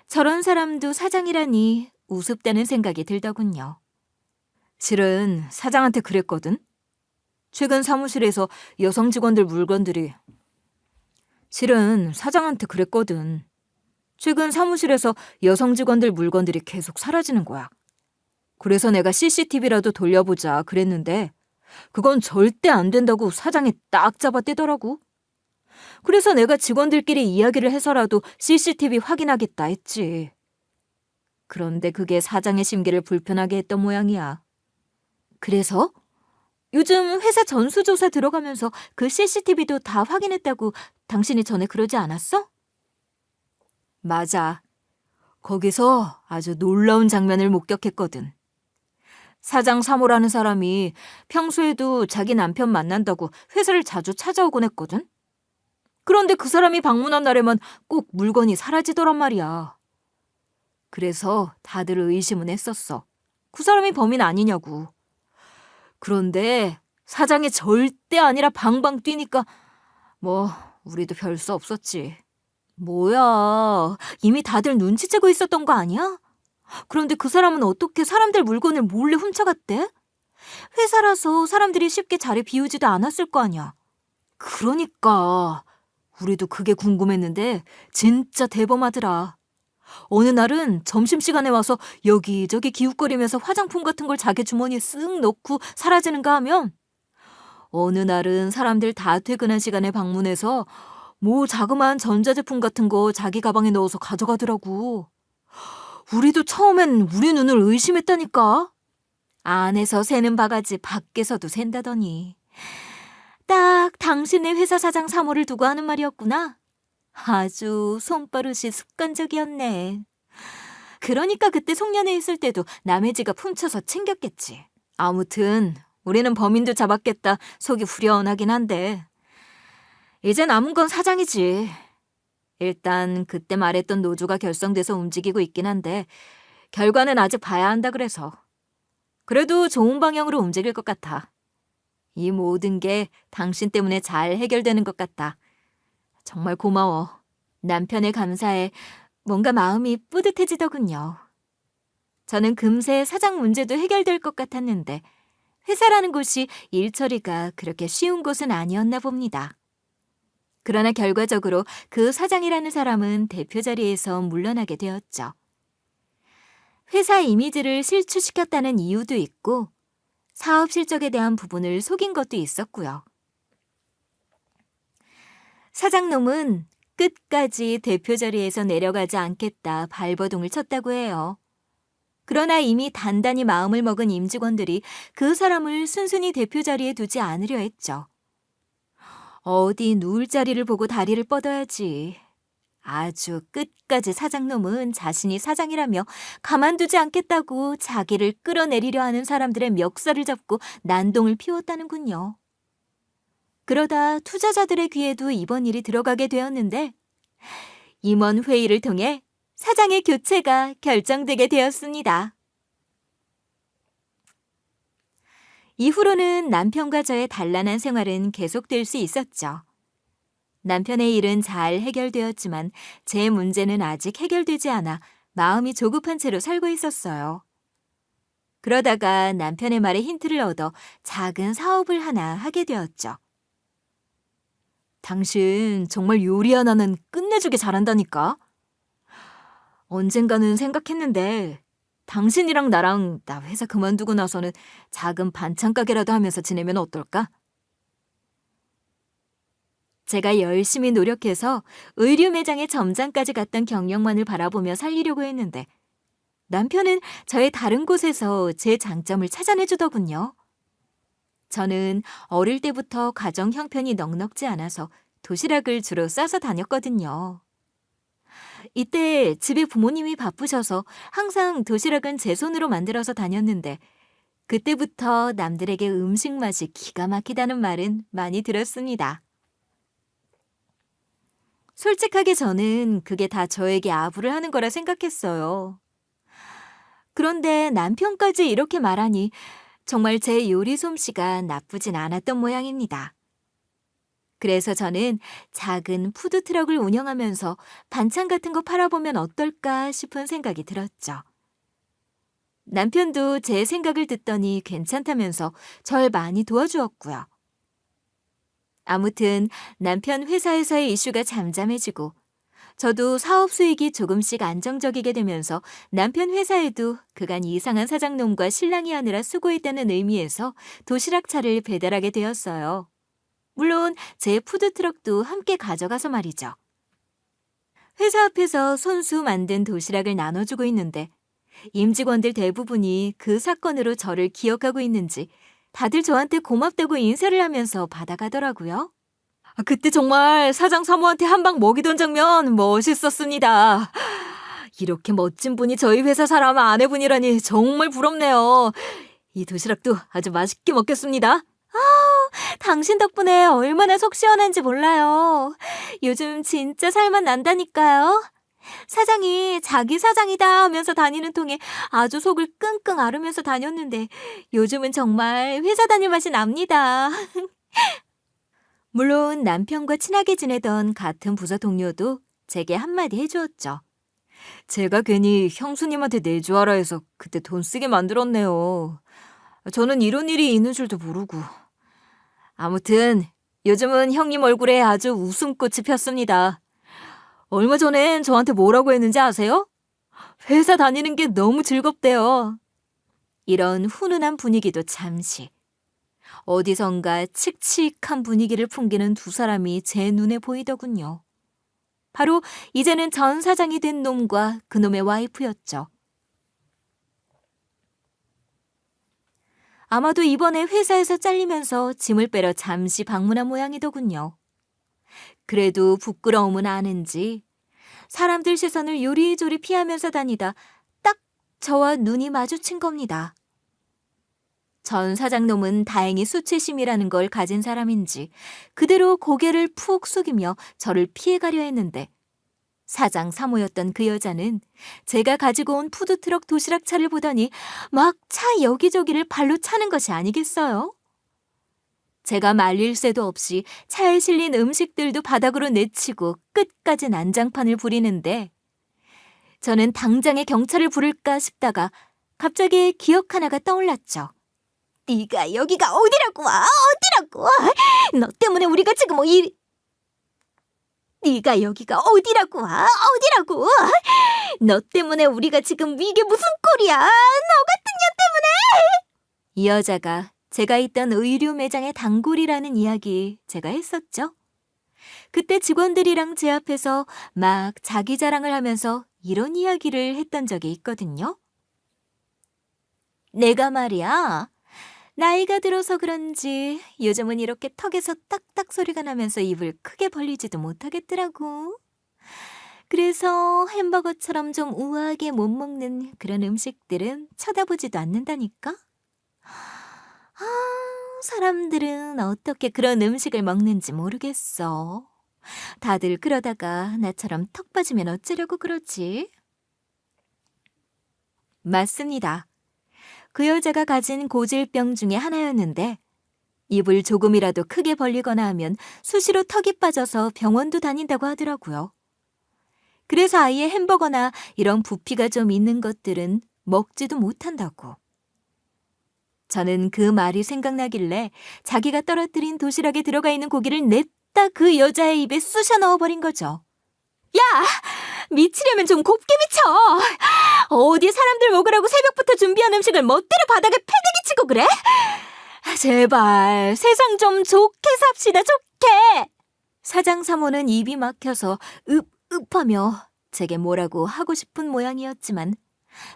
Speaker 1: 저런 사람도 사장이라니 우습다는 생각이 들더군요. 실은 사장한테 그랬거든. 최근 사무실에서 여성 직원들 물건들이 계속 사라지는 거야. 그래서 내가 CCTV라도 돌려보자 그랬는데 그건 절대 안 된다고 사장이 딱 잡아떼더라고. 그래서 내가 직원들끼리 이야기를 해서라도 CCTV 확인하겠다 했지. 그런데 그게 사장의 심기를 불편하게 했던 모양이야. 그래서? 요즘 회사 전수조사 들어가면서 그 CCTV도 다 확인했다고 당신이 전에 그러지 않았어? 맞아. 거기서 아주 놀라운 장면을 목격했거든. 사장 사모라는 사람이 평소에도 자기 남편 만난다고 회사를 자주 찾아오곤 했거든. 그런데 그 사람이 방문한 날에만 꼭 물건이 사라지더란 말이야. 그래서 다들 의심은 했었어. 그 사람이 범인 아니냐고. 그런데 사장이 절대 아니라 방방 뛰니까 뭐 우리도 별 수 없었지. 뭐야, 이미 다들 눈치채고 있었던 거 아니야? 그런데 그 사람은 어떻게 사람들 물건을 몰래 훔쳐갔대? 회사라서 사람들이 쉽게 자리 비우지도 않았을 거 아니야. 그러니까 우리도 그게 궁금했는데 진짜 대범하더라. 어느 날은 점심시간에 와서 여기저기 기웃거리면서 화장품 같은 걸 자기 주머니에 쓱 넣고 사라지는가 하면 어느 날은 사람들 다 퇴근한 시간에 방문해서 뭐 자그마한 전자제품 같은 거 자기 가방에 넣어서 가져가더라고. 우리도 처음엔 우리 눈을 의심했다니까. 안에서 새는 바가지 밖에서도 샌다더니. 딱 당신의 회사 사장 사모를 두고 하는 말이었구나. 아주 손버릇이 습관적이었네. 그러니까 그때 송년회 있을 때도 남의 지갑 훔쳐서 챙겼겠지. 아무튼 우리는 범인도 잡았겠다 속이 후련하긴 한데 이제 남은 건 사장이지. 일단 그때 말했던 노조가 결성돼서 움직이고 있긴 한데 결과는 아직 봐야 한다 그래서. 그래도 좋은 방향으로 움직일 것 같아. 이 모든 게 당신 때문에 잘 해결되는 것 같다. 정말 고마워. 남편에 감사해 뭔가 마음이 뿌듯해지더군요. 저는 금세 사장 문제도 해결될 것 같았는데 회사라는 곳이 일 처리가 그렇게 쉬운 곳은 아니었나 봅니다. 그러나 결과적으로 그 사장이라는 사람은 대표 자리에서 물러나게 되었죠. 회사 이미지를 실추시켰다는 이유도 있고 사업 실적에 대한 부분을 속인 것도 있었고요. 사장놈은 끝까지 대표 자리에서 내려가지 않겠다 발버둥을 쳤다고 해요. 그러나 이미 단단히 마음을 먹은 임직원들이 그 사람을 순순히 대표 자리에 두지 않으려 했죠. 어디 누울 자리를 보고 다리를 뻗어야지. 아주 끝까지 사장놈은 자신이 사장이라며 가만두지 않겠다고 자기를 끌어내리려 하는 사람들의 멱살을 잡고 난동을 피웠다는군요. 그러다 투자자들의 귀에도 이번 일이 들어가게 되었는데 임원 회의를 통해 사장의 교체가 결정되게 되었습니다. 이후로는 남편과 저의 단란한 생활은 계속될 수 있었죠. 남편의 일은 잘 해결되었지만 제 문제는 아직 해결되지 않아 마음이 조급한 채로 살고 있었어요. 그러다가 남편의 말에 힌트를 얻어 작은 사업을 하나 하게 되었죠. 당신 정말 요리 하나는 끝내주게 잘한다니까. 언젠가는 생각했는데 당신이랑 나랑 나 회사 그만두고 나서는 작은 반찬 가게라도 하면서 지내면 어떨까? 제가 열심히 노력해서 의류 매장의 점장까지 갔던 경력만을 바라보며 살리려고 했는데 남편은 저의 다른 곳에서 제 장점을 찾아내주더군요. 저는 어릴 때부터 가정 형편이 넉넉지 않아서 도시락을 주로 싸서 다녔거든요. 이때 집에 부모님이 바쁘셔서 항상 도시락은 제 손으로 만들어서 다녔는데 그때부터 남들에게 음식 맛이 기가 막히다는 말은 많이 들었습니다. 솔직하게 저는 그게 다 저에게 아부를 하는 거라 생각했어요. 그런데 남편까지 이렇게 말하니 정말 제 요리 솜씨가 나쁘진 않았던 모양입니다. 그래서 저는 작은 푸드트럭을 운영하면서 반찬 같은 거 팔아보면 어떨까 싶은 생각이 들었죠. 남편도 제 생각을 듣더니 괜찮다면서 절 많이 도와주었고요. 아무튼 남편 회사에서의 이슈가 잠잠해지고 저도 사업 수익이 조금씩 안정적이게 되면서 남편 회사에도 그간 이상한 사장놈과 신랑이 하느라 수고했다는 의미에서 도시락차를 배달하게 되었어요. 물론 제 푸드트럭도 함께 가져가서 말이죠. 회사 앞에서 손수 만든 도시락을 나눠주고 있는데 임직원들 대부분이 그 사건으로 저를 기억하고 있는지 다들 저한테 고맙다고 인사를 하면서 받아가더라고요. 그때 정말 사장 사모한테 한 방 먹이던 장면 멋있었습니다. 이렇게 멋진 분이 저희 회사 사람 아내분이라니 정말 부럽네요. 이 도시락도 아주 맛있게 먹겠습니다. 당신 덕분에 얼마나 속 시원한지 몰라요. 요즘 진짜 살맛 난다니까요. 사장이 자기 사장이다 하면서 다니는 통에 아주 속을 끙끙 앓으면서 다녔는데 요즘은 정말 회사 다닐 맛이 납니다. 물론 남편과 친하게 지내던 같은 부서 동료도 제게 한마디 해주었죠. 제가 괜히 형수님한테 내주하라 해서 그때 돈 쓰게 만들었네요. 저는 이런 일이 있는 줄도 모르고. 아무튼 요즘은 형님 얼굴에 아주 웃음꽃이 폈습니다. 얼마 전엔 저한테 뭐라고 했는지 아세요? 회사 다니는 게 너무 즐겁대요. 이런 훈훈한 분위기도 잠시. 어디선가 칙칙한 분위기를 풍기는 두 사람이 제 눈에 보이더군요. 바로 이제는 전 사장이 된 놈과 그놈의 와이프였죠. 아마도 이번에 회사에서 잘리면서 짐을 빼러 잠시 방문한 모양이더군요. 그래도 부끄러움은 아는지 사람들 시선을 요리조리 피하면서 다니다 딱 저와 눈이 마주친 겁니다. 전 사장놈은 다행히 수치심이라는 걸 가진 사람인지 그대로 고개를 푹 숙이며 저를 피해가려 했는데 사장 3호였던 그 여자는 제가 가지고 온 푸드트럭 도시락차를 보더니 막 차 여기저기를 발로 차는 것이 아니겠어요? 제가 말릴 새도 없이 차에 실린 음식들도 바닥으로 내치고 끝까지 난장판을 부리는데 저는 당장에 경찰을 부를까 싶다가 갑자기 기억 하나가 떠올랐죠. 네가 여기가 어디라고 와? 어디라고? 너 때문에 우리가 지금 네가 여기가 어디라고 와? 어디라고? 너 때문에 우리가 지금 이게 무슨 꼴이야? 너 같은 년 때문에! 이 여자가 제가 있던 의류 매장의 단골이라는 이야기 제가 했었죠. 그때 직원들이랑 제 앞에서 막 자기 자랑을 하면서 이런 이야기를 했던 적이 있거든요. 내가 말이야. 나이가 들어서 그런지 요즘은 이렇게 턱에서 딱딱 소리가 나면서 입을 크게 벌리지도 못하겠더라고. 그래서 햄버거처럼 좀 우아하게 못 먹는 그런 음식들은 쳐다보지도 않는다니까? 사람들은 어떻게 그런 음식을 먹는지 모르겠어. 다들 그러다가 나처럼 턱 빠지면 어쩌려고 그러지? 맞습니다. 그 여자가 가진 고질병 중에 하나였는데 입을 조금이라도 크게 벌리거나 하면 수시로 턱이 빠져서 병원도 다닌다고 하더라고요. 그래서 아예 햄버거나 이런 부피가 좀 있는 것들은 먹지도 못한다고. 저는 그 말이 생각나길래 자기가 떨어뜨린 도시락에 들어가 있는 고기를 냅다 그 여자의 입에 쑤셔 넣어버린 거죠. 야! 미치려면 좀 곱게 미쳐! 어디 사람들 먹으라고 새벽부터 준비한 음식을 멋대로 바닥에 패대기 치고 그래? 제발 세상 좀 좋게 삽시다, 좋게! 사장 사모는 입이 막혀서 읍하며 제게 뭐라고 하고 싶은 모양이었지만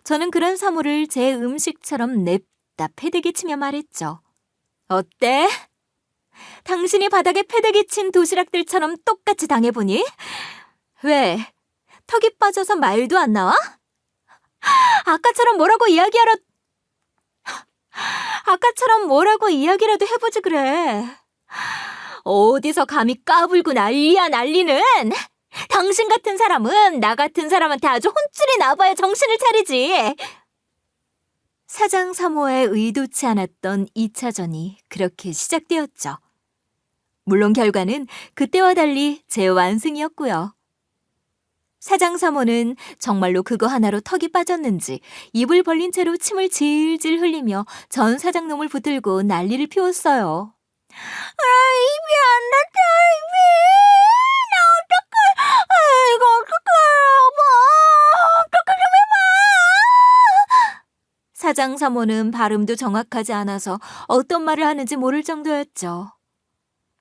Speaker 1: 저는 그런 사모를 제 음식처럼 냅다 패대기 치며 말했죠. 어때? 당신이 바닥에 패대기 친 도시락들처럼 똑같이 당해보니? 왜? 턱이 빠져서 말도 안 나와? 아까처럼 뭐라고 이야기라도 해보지 그래. 어디서 감히 까불고 난리야 난리는. 당신 같은 사람은 나 같은 사람한테 아주 혼쭐이 나봐야 정신을 차리지. 사장 3호의 의도치 않았던 2차전이 그렇게 시작되었죠. 물론 결과는 그때와 달리 제 완승이었고요. 사장 3호는 정말로 그거 하나로 턱이 빠졌는지 입을 벌린 채로 침을 질질 흘리며 전 사장놈을 붙들고 난리를 피웠어요. 입이 안 닿죠, 입이. 나 어떡해. 이거 어떡해, 여보. 어떡해 좀 해봐. 사장 3호는 발음도 정확하지 않아서 어떤 말을 하는지 모를 정도였죠.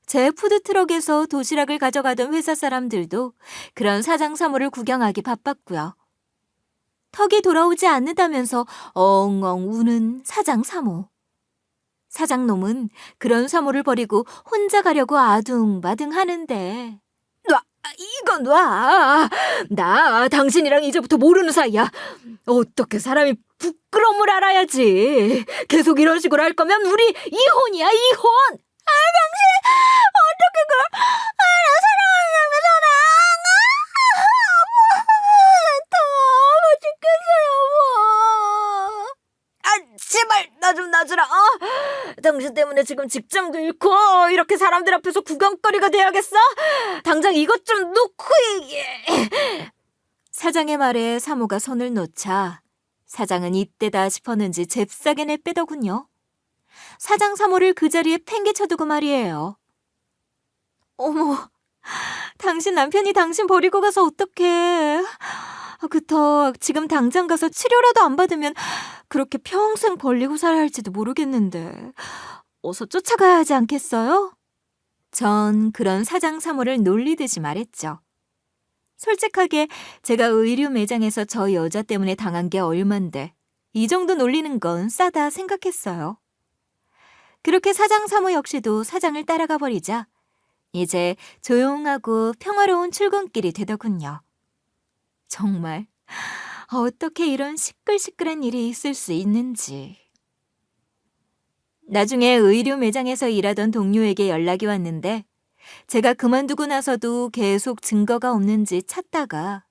Speaker 1: 제 푸드트럭에서 도시락을 가져가던 회사 사람들도 그런 사장 3호를 구경하기 바빴고요. 턱이 돌아오지 않는다면서 엉엉 우는 사장 3호. 사장놈은 그런 3호를 버리고 혼자 가려고 아둥바둥 하는데 이건 놔. 나 당신이랑 이제부터 모르는 사이야. 어떻게 사람이 부끄러움을 알아야지. 계속 이런 식으로 할 거면 우리 이혼이야, 이혼. 당신 어떻게 나 사랑하냐면서 더워 죽겠어, 여보. 제발 나 좀 놔주라. 당신 때문에 지금 직장도 잃고 이렇게 사람들 앞에서 구경거리가 돼야겠어? 당장 이것 좀 놓고 얘기해. 사장의 말에 사모가 손을 놓자 사장은 이때다 싶었는지 잽싸게 내빼더군요. 사장 사모를 그 자리에 팽개쳐두고 말이에요. 어머, 당신 남편이 당신 버리고 가서 어떡해. 그렇다 지금 당장 가서 치료라도 안 받으면 그렇게 평생 벌리고 살아야 할지도 모르겠는데 어서 쫓아가야 하지 않겠어요? 전 그런 사장 사모를 놀리듯이 말했죠. 솔직하게 제가 의류 매장에서 저 여자 때문에 당한 게 얼만데 이 정도 놀리는 건 싸다 생각했어요. 그렇게 사장 사모 역시도 사장을 따라가 버리자 이제 조용하고 평화로운 출근길이 되더군요. 정말 어떻게 이런 시끌시끌한 일이 있을 수 있는지. 나중에 의류 매장에서 일하던 동료에게 연락이 왔는데 제가 그만두고 나서도 계속 증거가 없는지 찾다가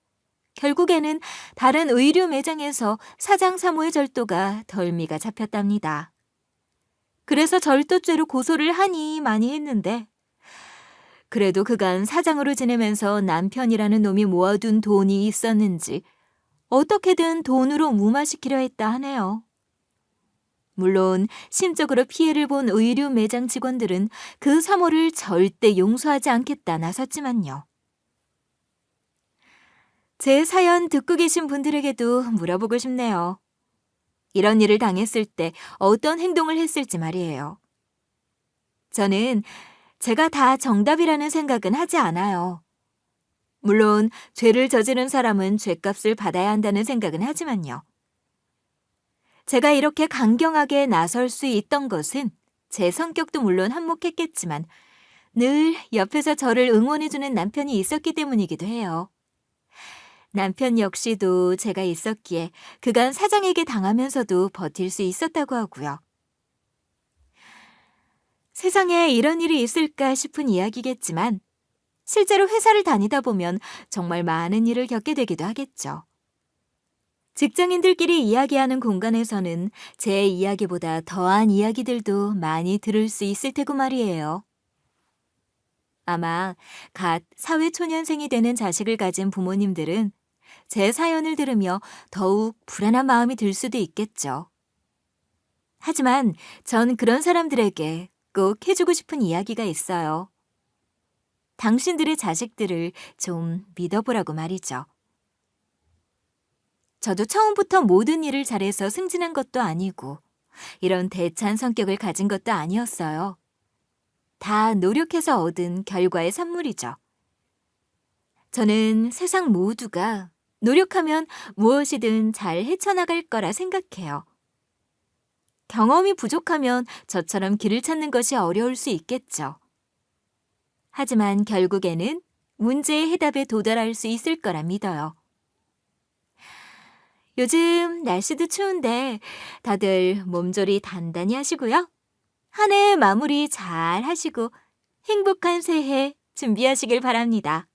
Speaker 1: 결국에는 다른 의류 매장에서 사장 사모의 절도가 덜미가 잡혔답니다. 그래서 절도죄로 고소를 하니 많이 했는데 그래도 그간 사장으로 지내면서 남편이라는 놈이 모아둔 돈이 있었는지 어떻게든 돈으로 무마시키려 했다 하네요. 물론 심적으로 피해를 본 의류 매장 직원들은 그 사모를 절대 용서하지 않겠다 나섰지만요. 제 사연 듣고 계신 분들에게도 물어보고 싶네요. 이런 일을 당했을 때 어떤 행동을 했을지 말이에요. 저는 제가 다 정답이라는 생각은 하지 않아요. 물론 죄를 저지른 사람은 죄값을 받아야 한다는 생각은 하지만요. 제가 이렇게 강경하게 나설 수 있던 것은 제 성격도 물론 한몫했겠지만 늘 옆에서 저를 응원해주는 남편이 있었기 때문이기도 해요. 남편 역시도 제가 있었기에 그간 사장에게 당하면서도 버틸 수 있었다고 하고요. 세상에 이런 일이 있을까 싶은 이야기겠지만 실제로 회사를 다니다 보면 정말 많은 일을 겪게 되기도 하겠죠. 직장인들끼리 이야기하는 공간에서는 제 이야기보다 더한 이야기들도 많이 들을 수 있을 테고 말이에요. 아마 갓 사회초년생이 되는 자식을 가진 부모님들은 제 사연을 들으며 더욱 불안한 마음이 들 수도 있겠죠. 하지만 전 그런 사람들에게 꼭 해주고 싶은 이야기가 있어요. 당신들의 자식들을 좀 믿어보라고 말이죠. 저도 처음부터 모든 일을 잘해서 승진한 것도 아니고 이런 대찬 성격을 가진 것도 아니었어요. 다 노력해서 얻은 결과의 산물이죠. 저는 세상 모두가 노력하면 무엇이든 잘 헤쳐나갈 거라 생각해요. 경험이 부족하면 저처럼 길을 찾는 것이 어려울 수 있겠죠. 하지만 결국에는 문제의 해답에 도달할 수 있을 거라 믿어요. 요즘 날씨도 추운데 다들 몸조리 단단히 하시고요. 한 해 마무리 잘 하시고 행복한 새해 준비하시길 바랍니다.